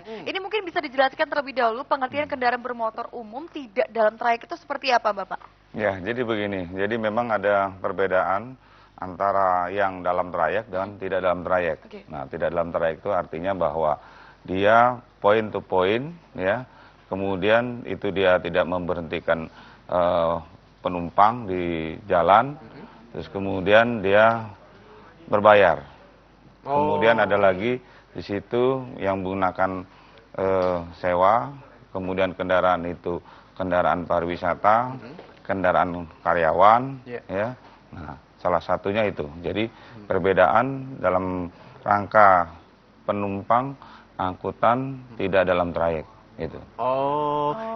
Ini mungkin bisa dijelaskan terlebih dahulu pengertian kendaraan bermotor umum tidak dalam trayek itu seperti apa, Bapak? Ya, jadi begini. Jadi memang ada perbedaan antara yang dalam trayek dan tidak dalam trayek. Nah, tidak dalam trayek itu artinya bahwa dia point to point, ya. Kemudian itu dia tidak memberhentikan penumpang di jalan. Terus kemudian dia berbayar. Kemudian ada lagi di situ yang menggunakan sewa, kemudian kendaraan itu kendaraan pariwisata, kendaraan karyawan, ya. Nah, salah satunya itu. Jadi perbedaan dalam rangka penumpang angkutan tidak dalam trayek itu.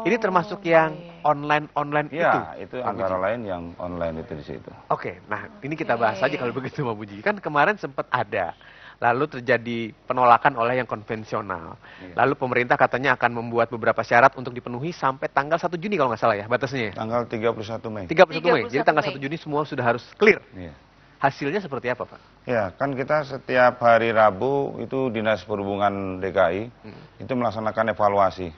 Ini termasuk yang online itu? Ya, itu antara lain yang online itu di situ. Oke, nah ini kita bahas aja kalau begitu, Pak Puji. Kan kemarin sempat ada, lalu terjadi penolakan oleh yang konvensional. Lalu pemerintah katanya akan membuat beberapa syarat untuk dipenuhi sampai tanggal 1 Juni kalau nggak salah ya batasnya. Tanggal 31 Mei. 31 Mei. Jadi tanggal 1 Juni semua sudah harus clear. Iya. Hasilnya seperti apa, Pak? Ya, kan kita setiap hari Rabu itu Dinas Perhubungan DKI itu melaksanakan evaluasi.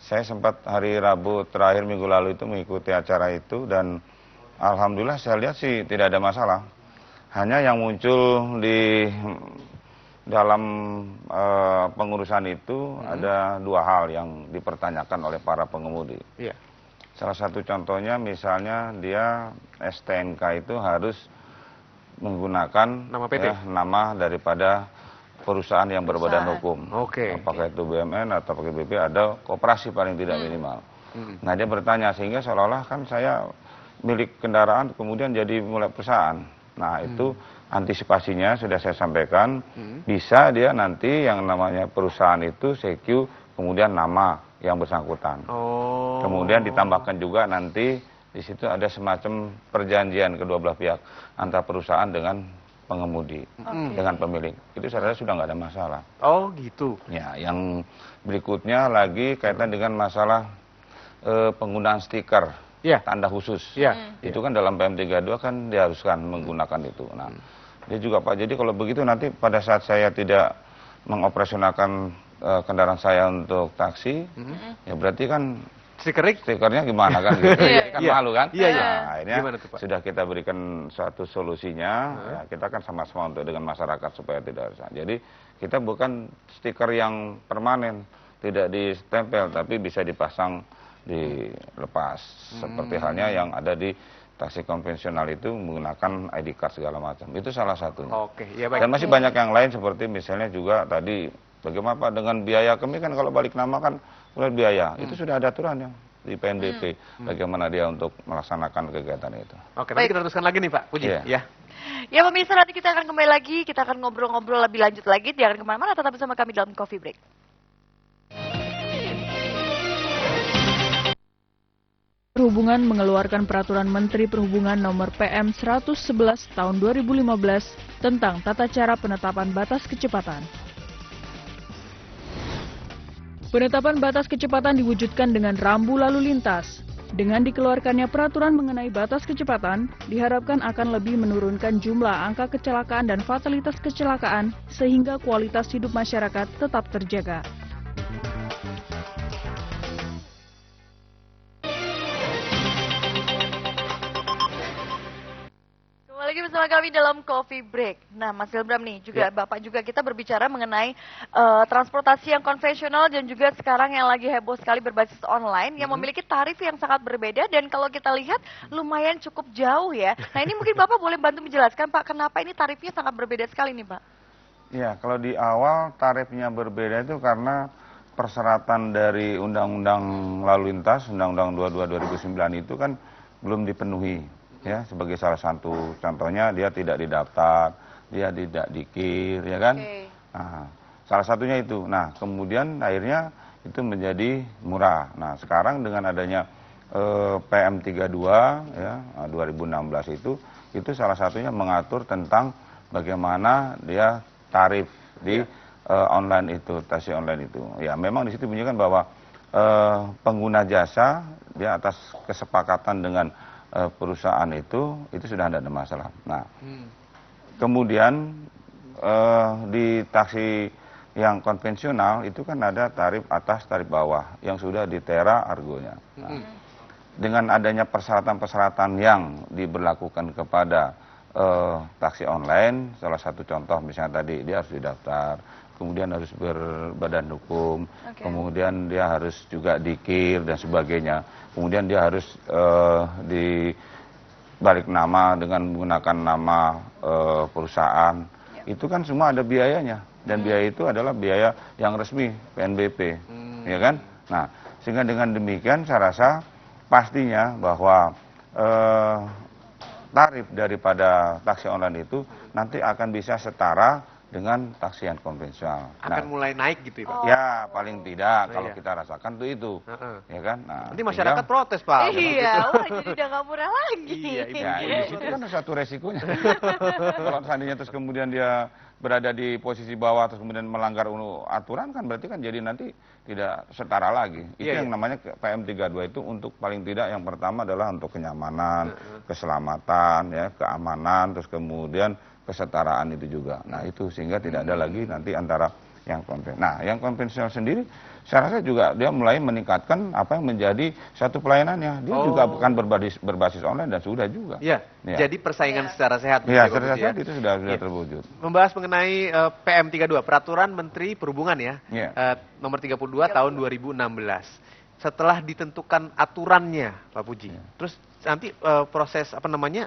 Saya sempat hari Rabu terakhir minggu lalu itu mengikuti acara itu dan alhamdulillah saya lihat sih tidak ada masalah. Hanya yang muncul di dalam pengurusan itu ada dua hal yang dipertanyakan oleh para pengemudi. Iya. Salah satu contohnya misalnya dia STNK itu harus menggunakan nama PT, nama daripada perusahaan yang berbadan hukum. Apakah itu BUMN atau pakai BP, ada koperasi paling tidak minimal. Nah, dia bertanya sehingga seolah-olah kan saya milik kendaraan kemudian jadi mulai perusahaan. Nah, itu antisipasinya sudah saya sampaikan, bisa dia nanti yang namanya perusahaan itu CQ kemudian nama yang bersangkutan. Kemudian ditambahkan juga nanti di situ ada semacam perjanjian kedua belah pihak antara perusahaan dengan pengemudi, dengan pemilik. Itu saya sudah nggak ada masalah. Oh gitu. Ya, yang berikutnya lagi kaitan dengan masalah penggunaan stiker tanda khusus. Itu kan dalam PM32 kan diharuskan menggunakan itu. Nah, dia juga Pak, jadi kalau begitu nanti pada saat saya tidak mengoperasionalkan kendaraan saya untuk taksi, ya berarti kan stikernya gimana kan gitu. Kan malu kan? Nah, akhirnya sudah kita berikan suatu solusinya, ya, kita kan sama-sama untuk dengan masyarakat supaya tidak harus. Jadi kita bukan stiker yang permanen, tidak ditempel, tapi bisa dipasang dilepas. Seperti halnya yang ada di taksi konvensional itu menggunakan ID card segala macam. Itu salah satunya. Dan masih banyak yang lain seperti misalnya juga tadi bagaimana Pak dengan biaya kami kan kalau balik nama kan mulai biaya. Itu sudah ada aturannya di PNBP bagaimana dia untuk melaksanakan kegiatan itu. Oke, nanti kita teruskan lagi nih Pak Puji. Ya pemirsa, nanti kita akan kembali lagi, kita akan ngobrol-ngobrol lebih lanjut lagi. Jangan kemana-mana, tetap bersama kami dalam Coffee Break. Perhubungan mengeluarkan Peraturan Menteri Perhubungan Nomor PM 111 Tahun 2015 tentang tata cara penetapan batas kecepatan. Penetapan batas kecepatan diwujudkan dengan rambu lalu lintas. Dengan dikeluarkannya peraturan mengenai batas kecepatan, diharapkan akan lebih menurunkan jumlah angka kecelakaan dan fatalitas kecelakaan sehingga kualitas hidup masyarakat tetap terjaga. Lagi bersama kami dalam Coffee Break. Nah, Mas Ilbram nih, juga Bapak juga kita berbicara mengenai transportasi yang konvensional dan juga sekarang yang lagi heboh sekali berbasis online yang memiliki tarif yang sangat berbeda dan kalau kita lihat lumayan cukup jauh ya. Nah, ini mungkin Bapak boleh bantu menjelaskan Pak, kenapa ini tarifnya sangat berbeda sekali nih Pak? Ya, kalau di awal tarifnya berbeda itu karena persyaratan dari Undang-Undang Lalu Lintas, Undang-Undang 22 2009 itu kan belum dipenuhi. Ya, sebagai salah satu contohnya dia tidak didaftar, dia tidak dikir, ya kan? Nah, salah satunya itu. Nah, kemudian akhirnya itu menjadi murah. Nah, sekarang dengan adanya PM32 ya 2016 itu salah satunya mengatur tentang bagaimana dia tarif di online itu, taksi online itu. Ya, memang di situ bunyikan bahwa pengguna jasa dia atas kesepakatan dengan perusahaan itu sudah tidak ada masalah. Nah, kemudian di taksi yang konvensional itu kan ada tarif atas, tarif bawah yang sudah ditera argonya. Nah, dengan adanya persyaratan-persyaratan yang diberlakukan kepada taksi online, salah satu contoh misalnya tadi dia harus didaftar, kemudian harus berbadan hukum, kemudian dia harus juga dikir dan sebagainya, kemudian dia harus dibalik nama dengan menggunakan nama perusahaan, itu kan semua ada biayanya. Dan biaya itu adalah biaya yang resmi, PNBP, ya kan? Nah, sehingga dengan demikian saya rasa pastinya bahwa tarif daripada taksi online itu nanti akan bisa setara dengan taksi yang konvensional. Akan mulai naik gitu ya, Pak? Ya, paling tidak kalau kita rasakan tuh itu, ya kan? Nah, nanti masyarakat protes, Pak. Iya, wah jadi udah nggak murah lagi. Ya, di situ kan satu resikonya. Kalau seandainya terus kemudian dia berada di posisi bawah terus kemudian melanggar aturan kan berarti kan jadi nanti tidak setara lagi. Itu yang namanya PM32 itu untuk paling tidak yang pertama adalah untuk kenyamanan, keselamatan, ya, keamanan, terus kemudian kesetaraan itu juga. Nah itu sehingga tidak ada lagi nanti antara yang konvensional. Nah yang konvensional sendiri saya rasa juga dia mulai meningkatkan apa yang menjadi satu pelayanannya. Dia juga akan berbasis online dan sudah juga. Iya. Jadi persaingan secara sehat. Iya, secara sehat itu sudah terwujud. Membahas mengenai PM32, Peraturan Menteri Perhubungan ya, nomor 32 tahun 2016. Setelah ditentukan aturannya, Pak Puji, terus nanti proses apa namanya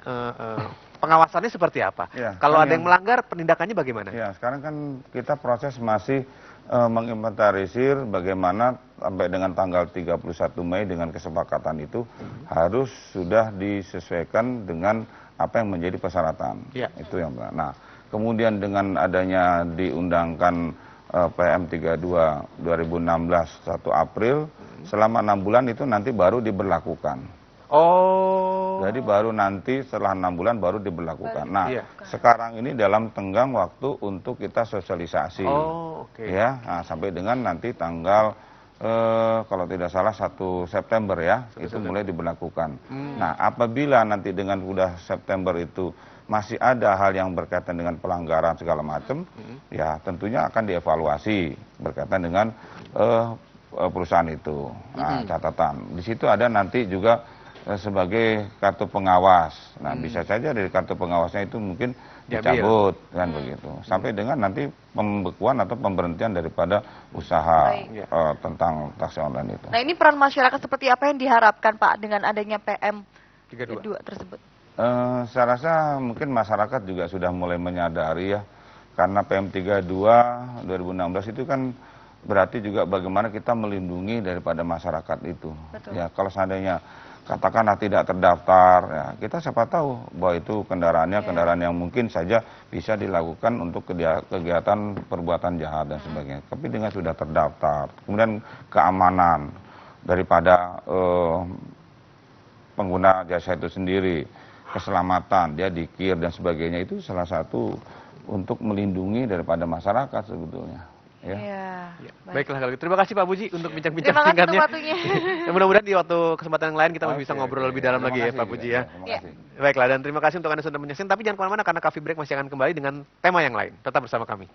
pengawasannya seperti apa? Kalau ada yang melanggar, penindakannya bagaimana? Ya, sekarang kan kita proses masih menginventarisir bagaimana sampai dengan tanggal 31 Mei dengan kesepakatan itu harus sudah disesuaikan dengan apa yang menjadi persyaratan. Itu yang benar. Nah, kemudian dengan adanya diundangkan PM32 2016 1 April, selama 6 bulan itu nanti baru diberlakukan. Jadi baru nanti setelah 6 bulan baru diberlakukan. Nah, sekarang ini dalam tenggang waktu untuk kita sosialisasi. Ya, nah, sampai dengan nanti tanggal kalau tidak salah 1 September ya, itu mulai diberlakukan. Nah, apabila nanti dengan udah September itu masih ada hal yang berkaitan dengan pelanggaran segala macam, ya tentunya akan dievaluasi berkaitan dengan perusahaan itu. Nah, catatan. Di situ ada nanti juga sebagai kartu pengawas. Nah, bisa saja dari kartu pengawasnya itu mungkin dicabut, kan begitu. Sampai dengan nanti pembekuan atau pemberhentian daripada usaha tentang taksi online itu. Nah, ini peran masyarakat seperti apa yang diharapkan, Pak, dengan adanya PM32 tersebut? Saya rasa mungkin masyarakat juga sudah mulai menyadari ya, karena PM32 2016 itu kan berarti juga bagaimana kita melindungi daripada masyarakat itu. Ya, kalau seandainya katakanlah tidak terdaftar, ya kita siapa tahu bahwa itu kendaraannya kendaraan yang mungkin saja bisa dilakukan untuk kegiatan perbuatan jahat dan sebagainya. Tapi dengan sudah terdaftar, kemudian keamanan daripada pengguna jasa itu sendiri, keselamatan, dia dikir dan sebagainya, itu salah satu untuk melindungi daripada masyarakat sebetulnya. Baiklah kalau gitu. Terima kasih Pak Puji untuk bincang-bincang singkatnya. Mudah-mudahan di waktu kesempatan yang lain kita bisa ngobrol lebih dalam lagi ya Pak Puji ya. Baiklah, dan terima kasih untuk Anda sudah menyaksikan. Tapi jangan kemana-mana karena Coffee Break masih akan kembali dengan tema yang lain. Tetap bersama kami.